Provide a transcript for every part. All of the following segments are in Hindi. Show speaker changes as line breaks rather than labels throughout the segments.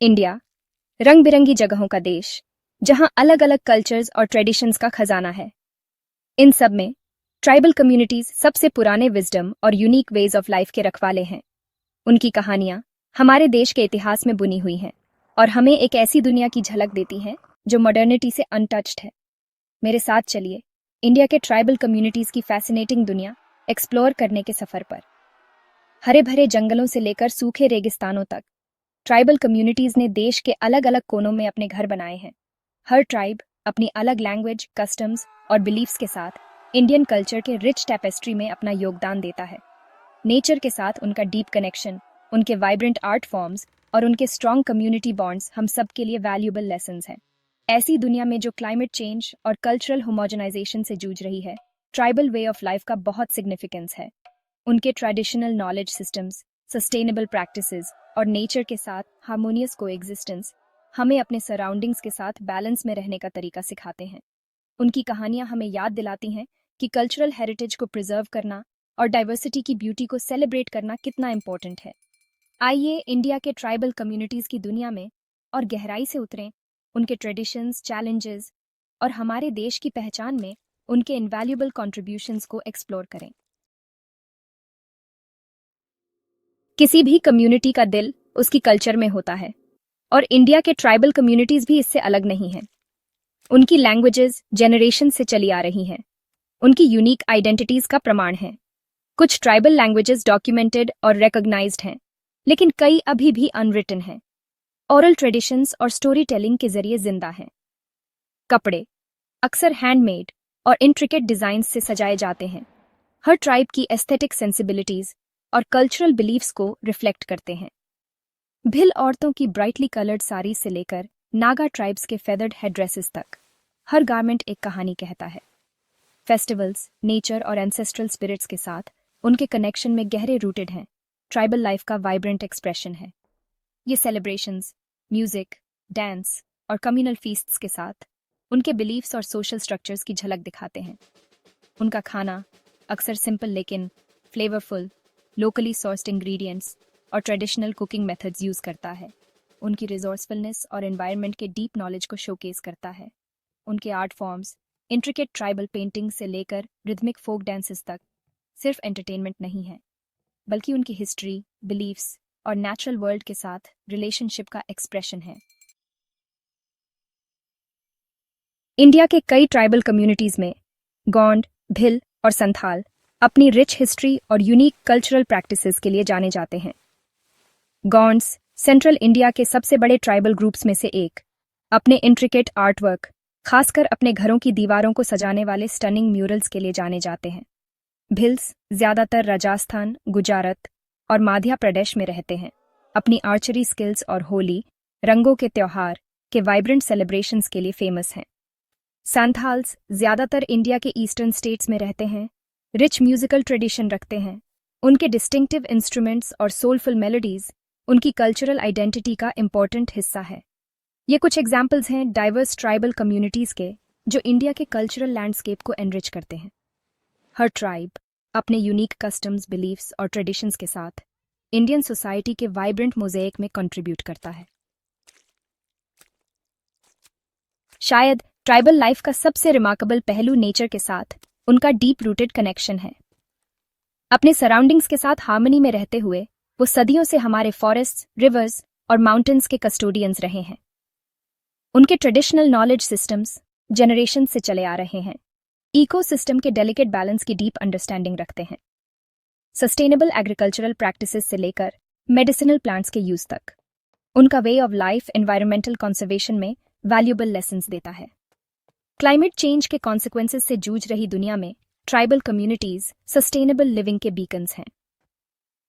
इंडिया रंग बिरंगी जगहों का देश, जहां अलग अलग कल्चर्स और ट्रेडिशंस का खजाना है। इन सब में ट्राइबल कम्युनिटीज सबसे पुराने विजडम और यूनिक वेज ऑफ लाइफ के रखवाले हैं। उनकी कहानियां हमारे देश के इतिहास में बुनी हुई हैं और हमें एक ऐसी दुनिया की झलक देती हैं जो मॉडर्निटी से अनटच्ड है। मेरे साथ चलिए इंडिया के ट्राइबल कम्युनिटीज की फैसिनेटिंग दुनिया एक्सप्लोर करने के सफर पर। हरे भरे जंगलों से लेकर सूखे रेगिस्तानों तक ट्राइबल कम्युनिटीज ने देश के अलग अलग कोनों में अपने घर बनाए हैं। हर ट्राइब अपनी अलग लैंग्वेज, कस्टम्स और बिलीफ्स के साथ इंडियन कल्चर के रिच टेपेस्ट्री में अपना योगदान देता है। नेचर के साथ उनका डीप कनेक्शन, उनके वाइब्रेंट आर्ट फॉर्म्स और उनके स्ट्रॉन्ग कम्युनिटी बॉन्ड्स हम सब के लिए वैल्यूएबल लेसन्स हैं। ऐसी दुनिया में जो क्लाइमेट चेंज और कल्चरल होमोजेनाइजेशन से जूझ रही है, ट्राइबल वे ऑफ लाइफ का बहुत सिग्निफिकेंस है। उनके traditional knowledge systems, sustainable practices और नेचर के साथ हार्मोनियस कोएग्जिस्टेंस हमें अपने सराउंडिंग्स के साथ बैलेंस में रहने का तरीका सिखाते हैं। उनकी कहानियां हमें याद दिलाती हैं कि कल्चरल हेरिटेज को प्रिजर्व करना और डाइवर्सिटी की ब्यूटी को सेलिब्रेट करना कितना इम्पोर्टेंट है। आइए इंडिया के ट्राइबल कम्युनिटीज की दुनिया में और गहराई से उतरें, उनके ट्रेडिशंस, चैलेंजेस और हमारे देश की पहचान में उनके इनवैल्यूएबल कॉन्ट्रीब्यूशंस को एक्सप्लोर करें। किसी भी कम्युनिटी का दिल उसकी कल्चर में होता है और इंडिया के ट्राइबल कम्युनिटीज भी इससे अलग नहीं हैं। उनकी लैंग्वेजेस जनरेशन से चली आ रही हैं, उनकी यूनिक आइडेंटिटीज का प्रमाण है। कुछ ट्राइबल लैंग्वेजेस डॉक्यूमेंटेड और रिकॉग्नाइज्ड हैं, लेकिन कई अभी भी अनरिटन हैं। ओरल ट्रेडिशंस और स्टोरी टेलिंग के जरिए जिंदा हैं। कपड़े अक्सर हैंडमेड और इंट्रिकेट डिजाइन्स से सजाए जाते हैं। हर ट्राइब की एस्थेटिक सेंसिबिलिटीज और कल्चरल बिलीफ्स को रिफ्लेक्ट करते हैं। भिल औरतों की ब्राइटली कलर्ड साड़ी से लेकर नागा ट्राइब्स के फेदर्ड हेडड्रेसेस तक, हर गारमेंट एक कहानी कहता है। फेस्टिवल्स नेचर और एंसेस्ट्रल स्पिरिट्स के साथ उनके कनेक्शन में गहरे रूटेड हैं। ट्राइबल लाइफ का वाइब्रेंट एक्सप्रेशन है। ये सेलिब्रेशंस, म्यूजिक, डांस और कम्युनल फीस्ट्स के साथ उनके बिलीफ्स और सोशल स्ट्रक्चर्स की झलक दिखाते हैं। उनका खाना अक्सर सिंपल लेकिन फ्लेवरफुल, लोकली सोर्स्ड इंग्रेडिएंट्स और ट्रेडिशनल कुकिंग मेथड्स यूज करता है। उनकी रिसोर्सफुलनेस और एनवायरनमेंट के डीप नॉलेज को शोकेस करता है। उनके art forms intricate tribal painting से लेकर रिदमिक फोक डांसेस तक सिर्फ एंटरटेनमेंट नहीं है, बल्कि उनकी हिस्ट्री, बिलीफ्स और नेचुरल वर्ल्ड के साथ रिलेशनशिप का एक्सप्रेशन है। इंडिया के कई ट्राइबल कम्युनिटीज में गोंड, भिल और संथाल अपनी रिच हिस्ट्री और यूनिक कल्चरल प्रैक्टिसेस के लिए जाने जाते हैं। गोंड्स सेंट्रल इंडिया के सबसे बड़े ट्राइबल ग्रुप्स में से एक, अपने इंट्रिकेट आर्टवर्क, खासकर अपने घरों की दीवारों को सजाने वाले स्टनिंग म्यूरल्स के लिए जाने जाते हैं। भिल्स ज्यादातर राजस्थान, गुजरात और मध्य प्रदेश में रहते हैं। अपनी आर्चरी स्किल्स और होली, रंगों के त्योहार के वाइब्रेंट सेलिब्रेशंस के लिए फेमस हैं। सांथाल्स ज्यादातर इंडिया के ईस्टर्न स्टेट्स में रहते हैं, रिच म्यूजिकल ट्रेडिशन रखते हैं। उनके डिस्टिंक्टिव इंस्ट्रूमेंट्स और सोलफुल मेलोडीज उनकी कल्चरल आइडेंटिटी का इम्पोर्टेंट हिस्सा है। ये कुछ एग्जाम्पल्स हैं डाइवर्स ट्राइबल कम्युनिटीज के जो इंडिया के कल्चरल लैंडस्केप को एनरिच करते हैं। हर ट्राइब अपने यूनिक कस्टम्स, बिलीफ्स और ट्रेडिशंस के साथ इंडियन सोसाइटी के वाइब्रेंट मोज़ेक में कंट्रीब्यूट करता है। शायद ट्राइबल लाइफ का सबसे रिमार्केबल पहलू नेचर के साथ उनका डीप रूटेड कनेक्शन है। अपने सराउंडिंग्स के साथ हार्मनी में रहते हुए वो सदियों से हमारे फॉरेस्ट्स, रिवर्स और माउंटेन्स के कस्टोडियंस रहे हैं। उनके ट्रेडिशनल नॉलेज सिस्टम्स जनरेशन से चले आ रहे हैं। इकोसिस्टम के डेलिकेट बैलेंस की डीप अंडरस्टैंडिंग रखते हैं। सस्टेनेबल एग्रीकल्चरल प्रैक्टिसेस से लेकर मेडिसिनल प्लांट्स के यूज तक उनका way of life environmental conservation में वैल्यूएबल लेसन्स देता है। क्लाइमेट चेंज के कॉन्सिक्वेंसेस से जूझ रही दुनिया में ट्राइबल कम्युनिटीज सस्टेनेबल लिविंग के बीकन्स हैं।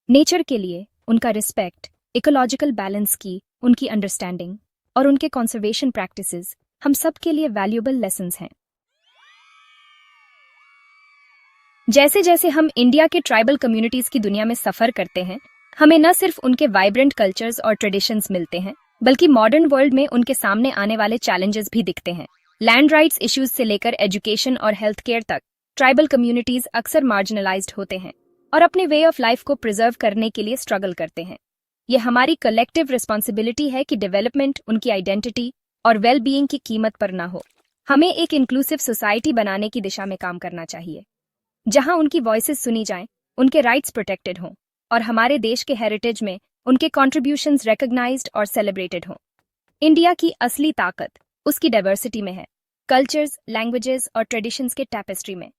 नेचर के लिए उनका रिस्पेक्ट, इकोलॉजिकल बैलेंस की उनकी अंडरस्टैंडिंग और उनके कंजर्वेशन प्रैक्टिसेस हम सब के लिए वैल्यूएबल लेसन्स हैं। जैसे जैसे हम इंडिया के ट्राइबल कम्युनिटीज की दुनिया में सफर करते हैं, हमें न सिर्फ उनके वाइब्रेंट कल्चर्स और ट्रेडिशंस मिलते हैं, बल्कि मॉडर्न वर्ल्ड में उनके सामने आने वाले चैलेंजेस भी दिखते हैं। लैंड राइट्स इश्यूज से लेकर एजुकेशन और हेल्थ केयर तक ट्राइबल कम्युनिटीज अक्सर मार्जिनलाइज्ड होते हैं और अपने वे ऑफ लाइफ को प्रिजर्व करने के लिए स्ट्रगल करते हैं। ये हमारी कलेक्टिव रिस्पॉन्सिबिलिटी है कि डेवलपमेंट उनकी आइडेंटिटी और वेल बीइंग की कीमत पर ना हो। हमें एक इंक्लूसिव सोसाइटी बनाने की दिशा में काम करना चाहिए, जहां उनकी वॉइसेस सुनी जाएं, उनके राइट्स प्रोटेक्टेड हों और हमारे देश के हेरिटेज में उनके कॉन्ट्रीब्यूशंस रिकॉग्नाइज्ड और सेलिब्रेटेड हों। इंडिया की असली ताकत उसकी डाइवर्सिटी में है, कल्चर्स, लैंग्वेजेस और ट्रेडिशंस के टैपेस्ट्री में,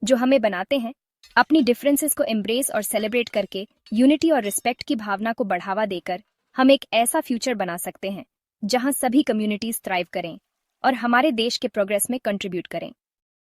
जो हमें बनाते हैं। अपनी डिफरेंसेस को एम्ब्रेस और सेलिब्रेट करके यूनिटी और रिस्पेक्ट की भावना को बढ़ावा देकर हम एक ऐसा फ्यूचर बना सकते हैं जहां सभी कम्युनिटीज थ्राइव करें और हमारे देश के प्रोग्रेस में कंट्रीब्यूट करें।